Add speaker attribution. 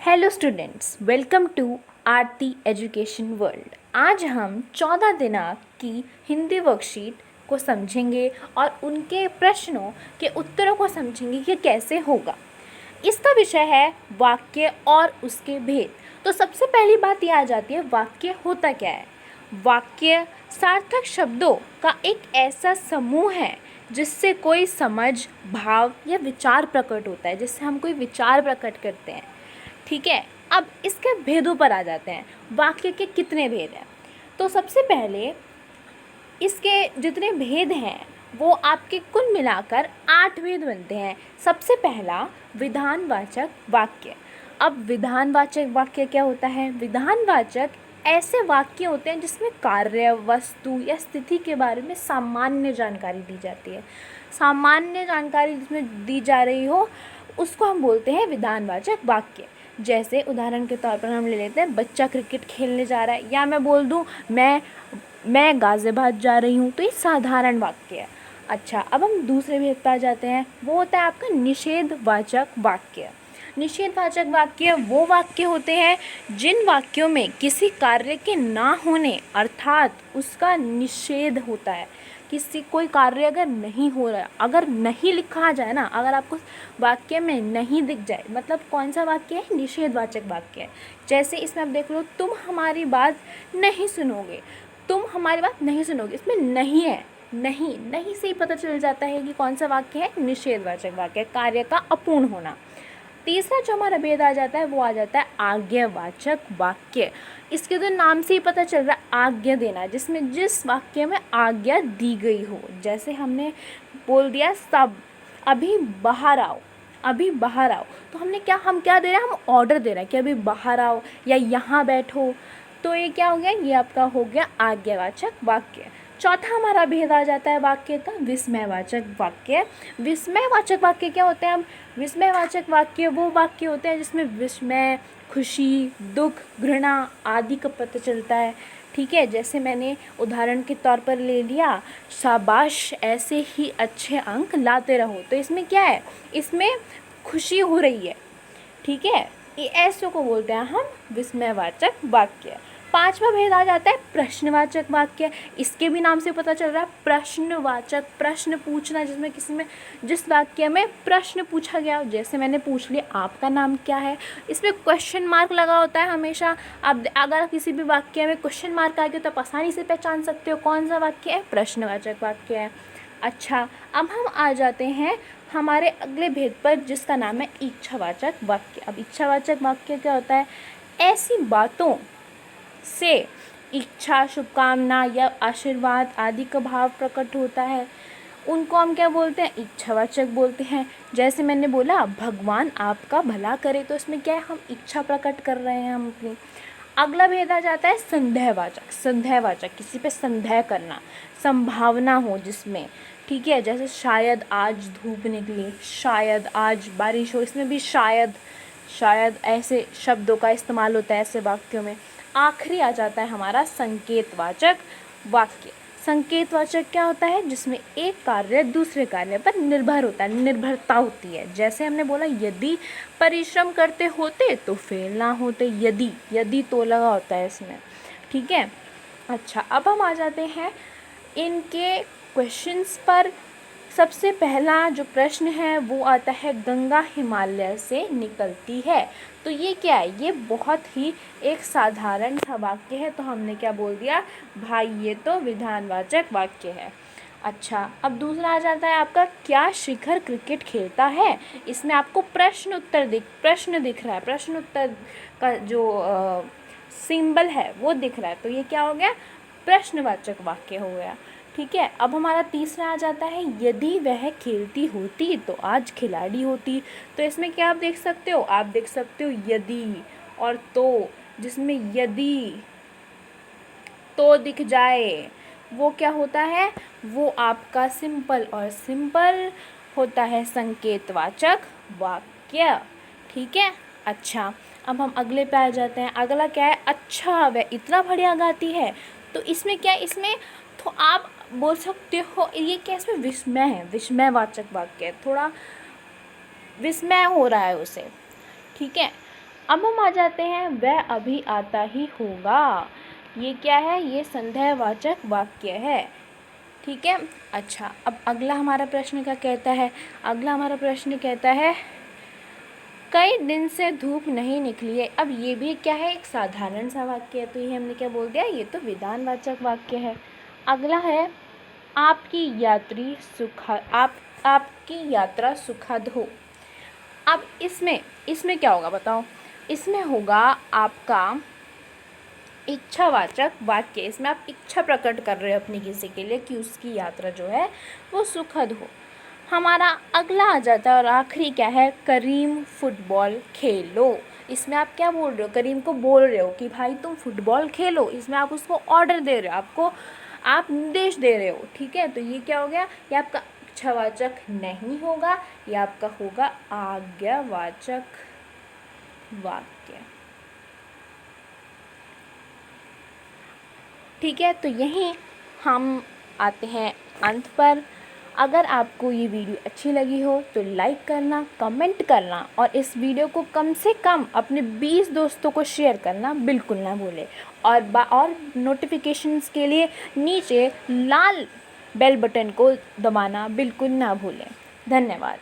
Speaker 1: Hello students, welcome to Aarti education world. आज हम 14 दिनांक की हिंदी वर्कशीट को समझेंगे और उनके प्रश्नों के उत्तरों को समझेंगे कि कैसे होगा। इसका विषय है वाक्य और उसके भेद। तो सबसे पहली बात ये आ जाती है, वाक्य होता क्या है। वाक्य सार्थक शब्दों का एक ऐसा समूह है जिससे कोई समझ, भाव या विचार प्रकट होता है, जिससे हम कोई विचार प्रकट करते हैं। ठीक है, अब इसके भेदों पर आ जाते हैं। वाक्य के कितने भेद हैं? तो सबसे पहले इसके जितने भेद हैं वो आपके कुल मिलाकर 8 भेद बनते हैं। सबसे पहला विधानवाचक वाक्य। अब विधानवाचक वाक्य क्या होता है? विधानवाचक ऐसे वाक्य होते हैं जिसमें कार्य, वस्तु या स्थिति के बारे में सामान्य जानकारी दी जाती है। सामान्य जानकारी जिसमें दी जा रही हो उसको हम बोलते हैं विधानवाचक वाक्य। जैसे उदाहरण के तौर पर हम ले लेते हैं, बच्चा क्रिकेट खेलने जा रहा है, या मैं बोल दूँ मैं गाज़ियाबाद जा रही हूँ, तो ये साधारण वाक्य है। अच्छा, अब हम दूसरे भेद पर आ जाते हैं, वो होता है आपका निषेधवाचक वाक्य। निषेधवाचक वाक्य वो वाक्य होते हैं जिन वाक्यों में किसी कार्य के ना होने अर्थात उसका निषेध होता है। किसी कोई कार्य अगर नहीं हो रहा है, अगर नहीं लिखा जाए ना, अगर आपको वाक्य में नहीं दिख जाए, मतलब कौन सा वाक्य है? निषेधवाचक वाक्य है। जैसे इसमें आप देख लो, तुम हमारी बात नहीं सुनोगे, तुम हमारी बात नहीं सुनोगे, इसमें नहीं है। नहीं नहीं से ही पता चल जाता है कि कौन सा वाक्य है? निषेधवाचक वाक्य, कार्य का अपूर्ण होना। तीसरा जो हमारा भेद आ जाता है वो आ जाता है आज्ञावाचक वाक्य। इसके तो नाम से ही पता चल रहा है, आज्ञा देना, जिसमें जिस वाक्य में आज्ञा दी गई हो। जैसे हमने बोल दिया सब अभी बाहर आओ, अभी बाहर आओ, तो हम क्या दे रहे हैं? हम ऑर्डर दे रहे हैं कि अभी बाहर आओ या यहाँ बैठो। तो ये क्या हो गया? ये आपका हो गया आज्ञावाचक वाक्य। चौथा हमारा भेद आ जाता है वाक्य का विस्मयवाचक वाक्य। विस्मयवाचक वाक्य क्या होते हैं? अब विस्मयवाचक वाक्य वो वाक्य होते हैं जिसमें विस्मय, खुशी, दुख, घृणा आदि का पता चलता है। ठीक है, जैसे मैंने उदाहरण के तौर पर ले लिया, शाबाश ऐसे ही अच्छे अंक लाते रहो, तो इसमें क्या है? इसमें खुशी हो रही है। ठीक है, ये ऐसे को बोलते हैं हम विस्मयवाचक वाक्य। पांचवा भेद आ जाता है प्रश्नवाचक वाक्य। इसके भी नाम से पता चल रहा है, प्रश्नवाचक, प्रश्न पूछना, जिसमें किसी में जिस वाक्य में प्रश्न पूछा गया हो। जैसे मैंने पूछ लिया आपका नाम क्या है, इसमें क्वेश्चन मार्क लगा होता है हमेशा। अब अगर किसी भी वाक्य में क्वेश्चन मार्क आ गया तो आप आसानी से पहचान सकते हो कौन सा वाक्य है, प्रश्नवाचक वाक्य है। अच्छा, अब हम आ जाते हैं हमारे अगले भेद पर, जिसका नाम है इच्छावाचक वाक्य। अब इच्छावाचक वाक्य क्या होता है? ऐसी बातों से इच्छा, शुभकामना या आशीर्वाद आदि का भाव प्रकट होता है, उनको हम क्या बोलते हैं? इच्छावाचक बोलते हैं। जैसे मैंने बोला भगवान आपका भला करे, तो इसमें क्या है? हम इच्छा प्रकट कर रहे हैं हम अपनी। अगला भेद आ जाता है संदेहवाचक। संदेहवाचक किसी पे संदेह करना, संभावना हो जिसमें। ठीक है, जैसे शायद आज धूप निकली, शायद आज बारिश हो, इसमें भी शायद शायद ऐसे शब्दों का इस्तेमाल होता है ऐसे वाक्यों में। आखिरी आ जाता है हमारा संकेतवाचक वाक्य। संकेतवाचक क्या होता है? जिसमें एक कार्य दूसरे कार्य पर निर्भर होता है, निर्भरता होती है। जैसे हमने बोला यदि परिश्रम करते होते तो फेल ना होते, यदि तो लगा होता है इसमें। ठीक है, अच्छा, अब हम आ जाते हैं इनके क्वेश्चंस पर। सबसे पहला जो प्रश्न है वो आता है, गंगा हिमालय से निकलती है। तो ये क्या है? ये बहुत ही एक साधारण सा वाक्य है, तो हमने क्या बोल दिया? भाई ये तो विधानवाचक वाक्य है। अच्छा, अब दूसरा आ जाता है आपका, क्या शिखर क्रिकेट खेलता है? इसमें आपको प्रश्न दिख रहा है, प्रश्न उत्तर का जो सिंबल है वो दिख रहा है, तो ये क्या हो गया? प्रश्नवाचक वाक्य हो गया। ठीक है, अब हमारा तीसरा आ जाता है, यदि वह खेलती होती तो आज खिलाड़ी होती। तो इसमें क्या आप देख सकते हो? आप देख सकते हो यदि और तो, जिसमें यदि तो दिख जाए वो क्या होता है? वो आपका सिंपल, और सिंपल होता है संकेतवाचक वाक्य। ठीक है, अच्छा, अब हम अगले पे आ जाते हैं। अगला क्या है? अच्छा वह इतना बढ़िया गाती है। तो इसमें क्या है? इसमें तो आप बोल सकते हो ये क्या? इसमें विस्मय है, विस्मयवाचक वाक्य है, थोड़ा विस्मय हो रहा है उसे। ठीक है, अब हम आ जाते हैं वह अभी आता ही होगा। ये क्या है? ये संदेहवाचक वाक्य है। ठीक है। अच्छा, अब अगला हमारा प्रश्न क्या कहता है? अगला हमारा प्रश्न कहता है कई दिन से धूप नहीं निकली है। अब ये भी क्या है? एक साधारण सा वाक्य है, तो ये हमने क्या बोल दिया? ये तो विधानवाचक वाक्य है। अगला है आपकी यात्रा सुखद हो। अब इसमें क्या होगा बताओ? इसमें होगा आपका इच्छावाचक वाक्य। इसमें आप इच्छा प्रकट कर रहे हो अपनी किसी के लिए कि उसकी यात्रा जो है वो सुखद हो। हमारा अगला आ जाता है और आखिरी क्या है? करीम फुटबॉल खेलो। इसमें आप क्या बोल रहे हो? करीम को बोल रहे हो कि भाई तुम फुटबॉल खेलो। इसमें आप उसको ऑर्डर दे रहे हो, आप निर्देश दे रहे हो। ठीक है, तो ये क्या हो गया? ये आपका इच्छावाचक नहीं होगा, ये आपका होगा आज्ञावाचक वाक्य। ठीक है, तो यहीं हम आते हैं अंत पर। अगर आपको ये वीडियो अच्छी लगी हो तो लाइक करना, कमेंट करना और इस वीडियो को कम से कम अपने 20 दोस्तों को शेयर करना बिल्कुल ना भूलें। और नोटिफिकेशंस के लिए नीचे लाल बेल बटन को दबाना बिल्कुल ना भूलें। धन्यवाद।